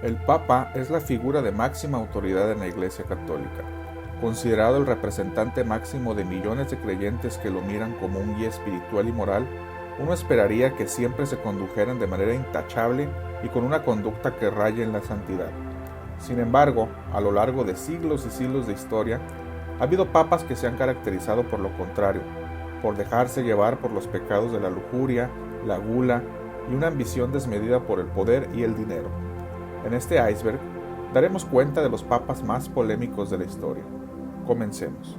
El Papa es la figura de máxima autoridad en la Iglesia Católica, considerado el representante máximo de millones de creyentes que lo miran como un guía espiritual y moral. Uno esperaría que siempre se condujeran de manera intachable y con una conducta que raye en la santidad. Sin embargo, a lo largo de siglos y siglos de historia, ha habido papas que se han caracterizado por lo contrario, por dejarse llevar por los pecados de la lujuria, la gula y una ambición desmedida por el poder y el dinero. En este iceberg daremos cuenta de los papas más polémicos de la historia. Comencemos.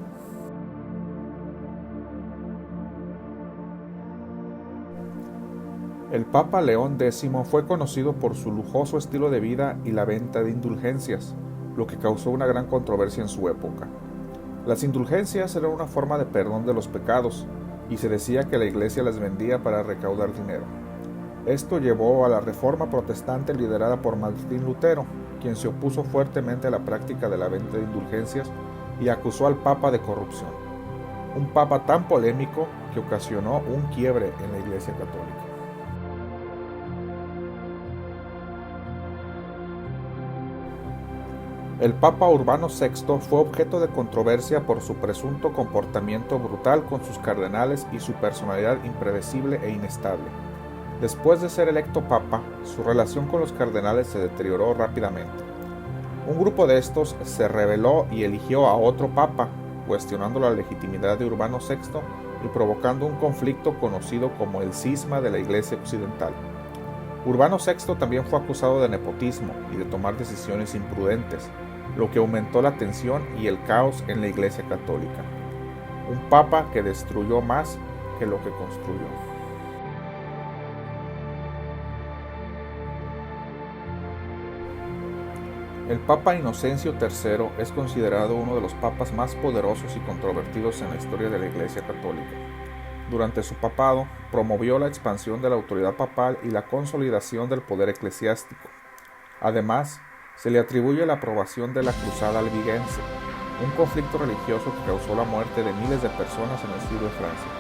El Papa León X fue conocido por su lujoso estilo de vida y la venta de indulgencias, lo que causó una gran controversia en su época. Las indulgencias eran una forma de perdón de los pecados, y se decía que la Iglesia las vendía para recaudar dinero. Esto llevó a la Reforma Protestante liderada por Martín Lutero, quien se opuso fuertemente a la práctica de la venta de indulgencias y acusó al Papa de corrupción. Un Papa tan polémico que ocasionó un quiebre en la Iglesia Católica. El Papa Urbano VI fue objeto de controversia por su presunto comportamiento brutal con sus cardenales y su personalidad impredecible e inestable. Después de ser electo papa, su relación con los cardenales se deterioró rápidamente. Un grupo de estos se rebeló y eligió a otro papa, cuestionando la legitimidad de Urbano VI y provocando un conflicto conocido como el cisma de la Iglesia Occidental. Urbano VI también fue acusado de nepotismo y de tomar decisiones imprudentes, lo que aumentó la tensión y el caos en la Iglesia Católica. Un papa que destruyó más que lo que construyó. El Papa Inocencio III es considerado uno de los papas más poderosos y controvertidos en la historia de la Iglesia Católica. Durante su papado, promovió la expansión de la autoridad papal y la consolidación del poder eclesiástico. Además, se le atribuye la aprobación de la Cruzada Albigense, un conflicto religioso que causó la muerte de miles de personas en el sur de Francia.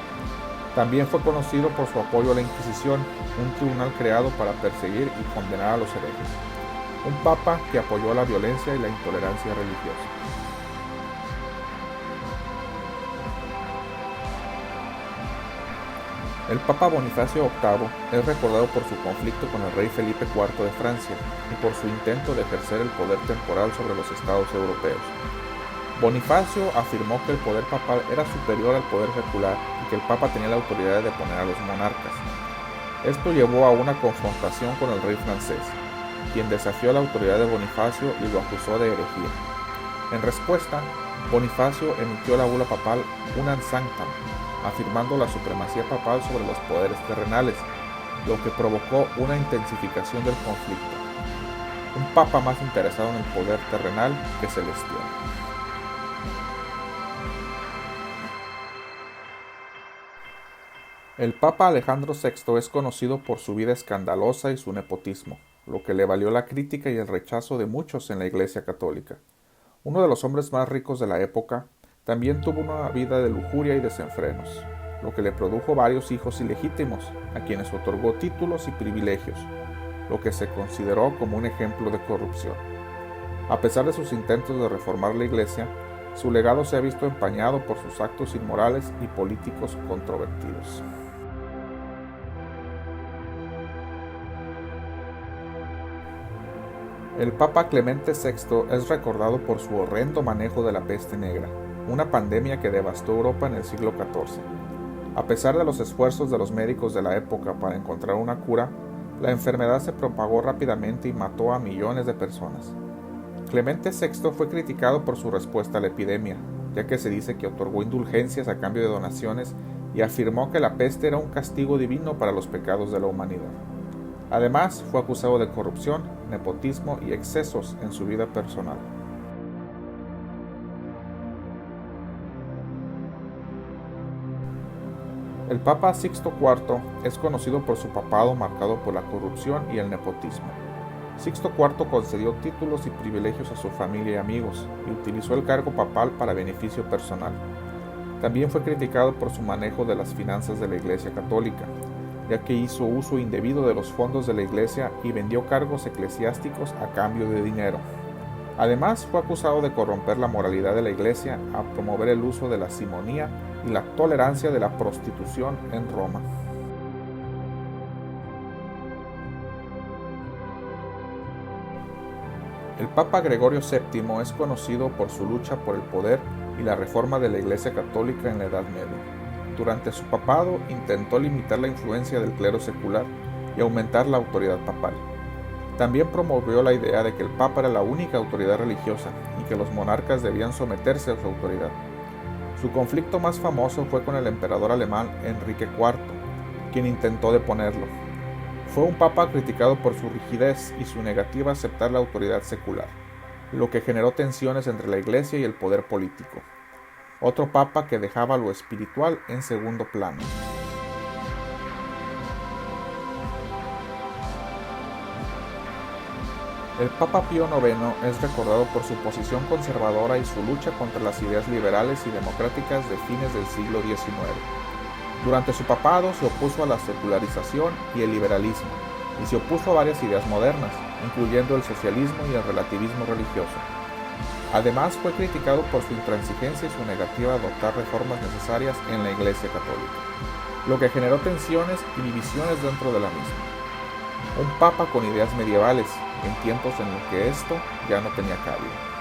También fue conocido por su apoyo a la Inquisición, un tribunal creado para perseguir y condenar a los herejes. Un papa que apoyó la violencia y la intolerancia religiosa. El Papa Bonifacio VIII es recordado por su conflicto con el rey Felipe IV de Francia y por su intento de ejercer el poder temporal sobre los estados europeos. Bonifacio afirmó que el poder papal era superior al poder secular y que el Papa tenía la autoridad de deponer a los monarcas. Esto llevó a una confrontación con el rey francés, quien desafió la autoridad de Bonifacio y lo acusó de herejía. En respuesta, Bonifacio emitió la bula papal Unam Sanctam, afirmando la supremacía papal sobre los poderes terrenales, lo que provocó una intensificación del conflicto. Un papa más interesado en el poder terrenal que celestial. El Papa Alejandro VI es conocido por su vida escandalosa y su nepotismo, lo que le valió la crítica y el rechazo de muchos en la Iglesia Católica. Uno de los hombres más ricos de la época, también tuvo una vida de lujuria y desenfrenos, lo que le produjo varios hijos ilegítimos, a quienes otorgó títulos y privilegios, lo que se consideró como un ejemplo de corrupción. A pesar de sus intentos de reformar la Iglesia, su legado se ha visto empañado por sus actos inmorales y políticos controvertidos. El Papa Clemente VI es recordado por su horrendo manejo de la peste negra, una pandemia que devastó Europa en el siglo XIV. A pesar de los esfuerzos de los médicos de la época para encontrar una cura, la enfermedad se propagó rápidamente y mató a millones de personas. Clemente VI fue criticado por su respuesta a la epidemia, ya que se dice que otorgó indulgencias a cambio de donaciones y afirmó que la peste era un castigo divino para los pecados de la humanidad. Además, fue acusado de corrupción, nepotismo y excesos en su vida personal. El Papa Sixto IV es conocido por su papado marcado por la corrupción y el nepotismo. Sixto IV concedió títulos y privilegios a su familia y amigos y utilizó el cargo papal para beneficio personal. También fue criticado por su manejo de las finanzas de la Iglesia Católica. ya que hizo uso indebido de los fondos de la Iglesia y vendió cargos eclesiásticos a cambio de dinero. Además, fue acusado de corromper la moralidad de la Iglesia a promover el uso de la simonía y la tolerancia de la prostitución en Roma. El Papa Gregorio VII es conocido por su lucha por el poder y la reforma de la Iglesia Católica en la Edad Media. Durante su papado intentó limitar la influencia del clero secular y aumentar la autoridad papal. También promovió la idea de que el Papa era la única autoridad religiosa y que los monarcas debían someterse a su autoridad. Su conflicto más famoso fue con el emperador alemán Enrique IV, quien intentó deponerlo. Fue un papa criticado por su rigidez y su negativa a aceptar la autoridad secular, lo que generó tensiones entre la Iglesia y el poder político. Otro papa que dejaba lo espiritual en segundo plano. El Papa Pío IX es recordado por su posición conservadora y su lucha contra las ideas liberales y democráticas de fines del siglo XIX. Durante su papado se opuso a la secularización y el liberalismo, y se opuso a varias ideas modernas, incluyendo el socialismo y el relativismo religioso. Además, fue criticado por su intransigencia y su negativa a adoptar reformas necesarias en la Iglesia Católica, lo que generó tensiones y divisiones dentro de la misma. Un papa con ideas medievales, en tiempos en los que esto ya no tenía cabida.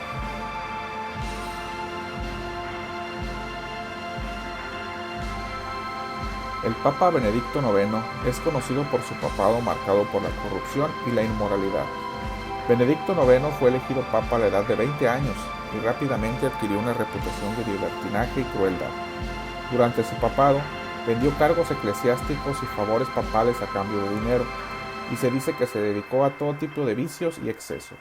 El Papa Benedicto IX es conocido por su papado marcado por la corrupción y la inmoralidad. Benedicto IX fue elegido papa a la edad de 20 años y rápidamente adquirió una reputación de libertinaje y crueldad. Durante su papado, vendió cargos eclesiásticos y favores papales a cambio de dinero, y se dice que se dedicó a todo tipo de vicios y excesos.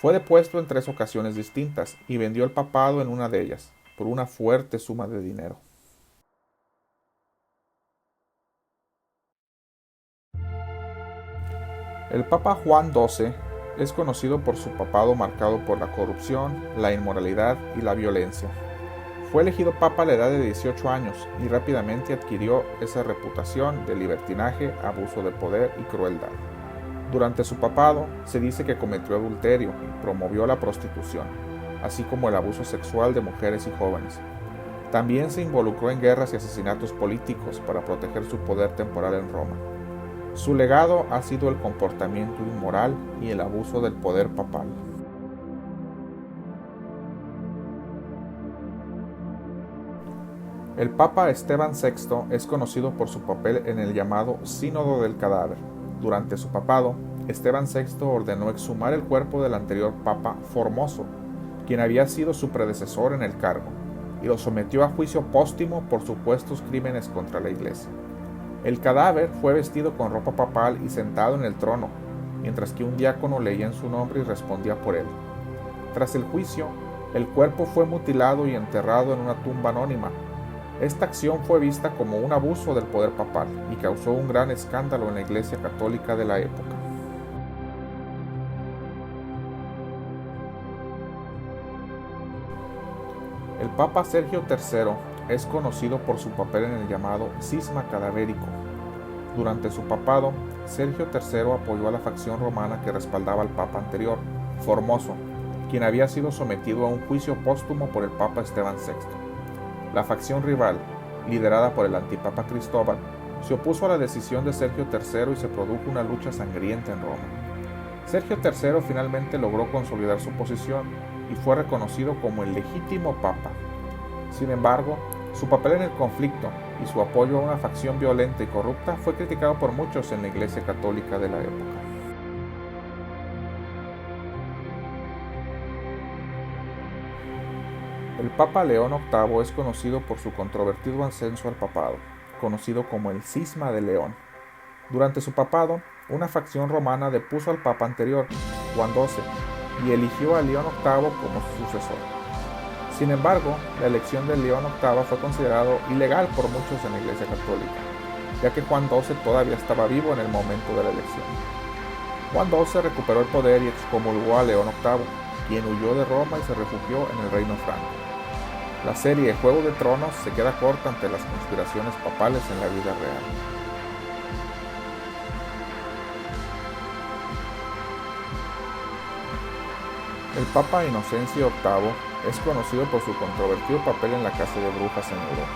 Fue depuesto en 3 ocasiones distintas y vendió el papado en una de ellas, por una fuerte suma de dinero. El Papa Juan XII es conocido por su papado marcado por la corrupción, la inmoralidad y la violencia. Fue elegido papa a la edad de 18 años y rápidamente adquirió esa reputación de libertinaje, abuso de poder y crueldad. Durante su papado se dice que cometió adulterio y promovió la prostitución, así como el abuso sexual de mujeres y jóvenes. También se involucró en guerras y asesinatos políticos para proteger su poder temporal en Roma. Su legado ha sido el comportamiento inmoral y el abuso del poder papal. El Papa Esteban VI es conocido por su papel en el llamado Sínodo del Cadáver. Durante su papado, Esteban VI ordenó exhumar el cuerpo del anterior Papa Formoso, quien había sido su predecesor en el cargo, y lo sometió a juicio póstumo por supuestos crímenes contra la Iglesia. El cadáver fue vestido con ropa papal y sentado en el trono, mientras que un diácono leía en su nombre y respondía por él. Tras el juicio, el cuerpo fue mutilado y enterrado en una tumba anónima. Esta acción fue vista como un abuso del poder papal y causó un gran escándalo en la Iglesia Católica de la época. El Papa Sergio III es conocido por su papel en el llamado cisma cadavérico. Durante su papado, Sergio III apoyó a la facción romana que respaldaba al papa anterior, Formoso, quien había sido sometido a un juicio póstumo por el Papa Esteban VI. La facción rival, liderada por el antipapa Cristóbal, se opuso a la decisión de Sergio III y se produjo una lucha sangrienta en Roma. Sergio III finalmente logró consolidar su posición y fue reconocido como el legítimo papa. Sin embargo, su papel en el conflicto y su apoyo a una facción violenta y corrupta fue criticado por muchos en la Iglesia Católica de la época. El Papa León VIII es conocido por su controvertido ascenso al papado, conocido como el Cisma de León. Durante su papado, una facción romana depuso al papa anterior, Juan XII, y eligió a León VIII como su sucesor. Sin embargo, la elección de León VIII fue considerado ilegal por muchos en la Iglesia Católica, ya que Juan XII todavía estaba vivo en el momento de la elección. Juan XII recuperó el poder y excomulgó a León VIII, quien huyó de Roma y se refugió en el Reino Franco. La serie Juego de Tronos se queda corta ante las conspiraciones papales en la vida real. El Papa Inocencio VIII es conocido por su controvertido papel en la caza de brujas en Europa.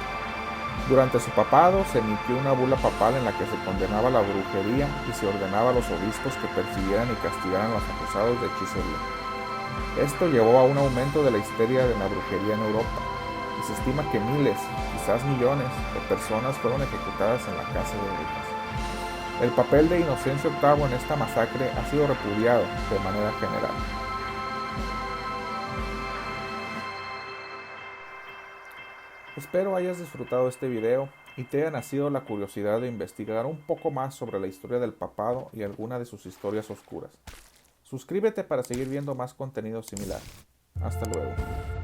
Durante su papado se emitió una bula papal en la que se condenaba la brujería y se ordenaba a los obispos que persiguieran y castigaran a los acusados de hechicería. Esto llevó a un aumento de la histeria de la brujería en Europa, y se estima que miles, quizás millones, de personas fueron ejecutadas en la caza de brujas. El papel de Inocencio VIII en esta masacre ha sido repudiado de manera general. Espero hayas disfrutado este video y te haya nacido la curiosidad de investigar un poco más sobre la historia del papado y alguna de sus historias oscuras. Suscríbete para seguir viendo más contenido similar. Hasta luego.